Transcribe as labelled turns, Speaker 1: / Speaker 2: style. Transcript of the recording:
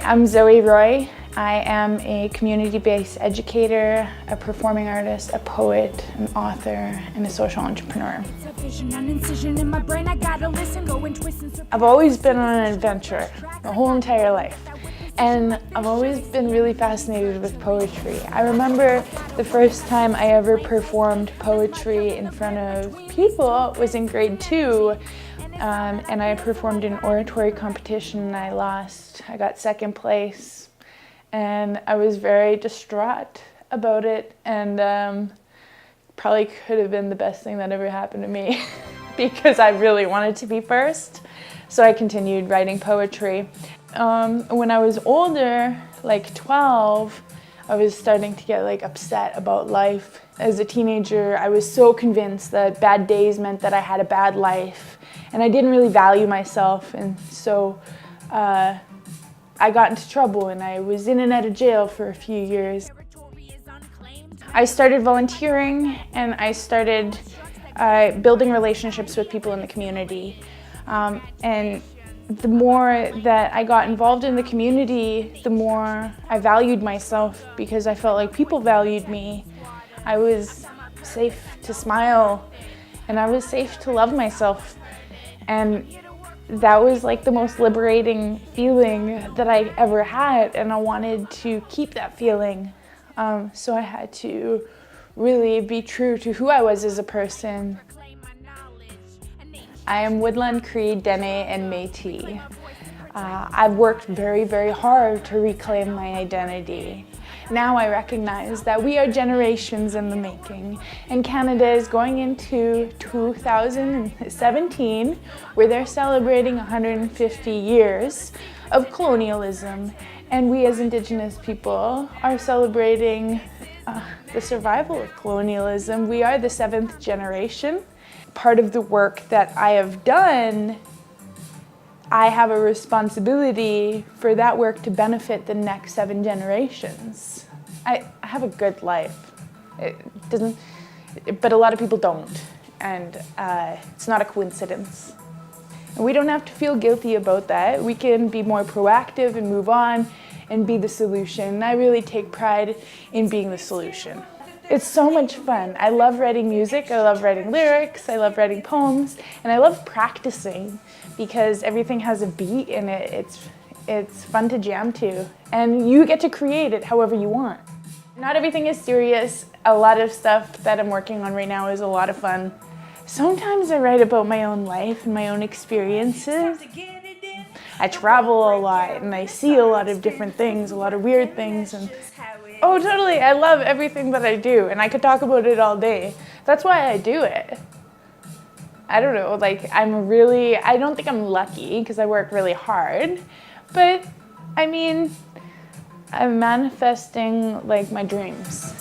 Speaker 1: I'm Zoey Roy. I am a community-based educator, a performing artist, a poet, an author, and a social entrepreneur. I've always been on an adventure, my whole entire life. And I've always been really fascinated with poetry. I remember the first time I ever performed poetry in front of people was in grade 2. And I performed in an oratory competition and I lost. I got second place and I was very distraught about it, and probably could have been the best thing that ever happened to me because I really wanted to be first. So I continued writing poetry. When I was older, like 12, I was starting to get upset about life. As a teenager, I was so convinced that bad days meant that I had a bad life, and I didn't really value myself, and so I got into trouble and I was in and out of jail for a few years. I started volunteering and I started building relationships with people in the community. And the more that I got involved in the community, the more I valued myself because I felt like people valued me. I was safe to smile and I was safe to love myself. And that was like the most liberating feeling that I ever had, and I wanted to keep that feeling. So I had to really be true to who I was as a person. I am Woodland, Cree, Dene, and Metis. I've worked very, very hard to reclaim my identity. Now I recognize that we are generations in the making, and Canada is going into 2017 where they're celebrating 150 years of colonialism, and we as Indigenous people are celebrating the survival of colonialism. We are the 7th generation. Part of the work that I have done, I have a responsibility for that work to benefit the next 7 generations. I have a good life. But a lot of people don't, and it's not a coincidence. And we don't have to feel guilty about that. We can be more proactive and move on and be the solution. I really take pride in being the solution. It's so much fun. I love writing music, I love writing lyrics, I love writing poems, and I love practicing because everything has a beat and it's fun to jam to. And you get to create it however you want. Not everything is serious. A lot of stuff that I'm working on right now is a lot of fun. Sometimes I write about my own life and my own experiences. I travel a lot and I see a lot of different things, a lot of weird things. And oh, totally, I love everything that I do and I could talk about it all day. That's why I do it. I don't know, I don't think I'm lucky because I work really hard, but I mean, I'm manifesting my dreams.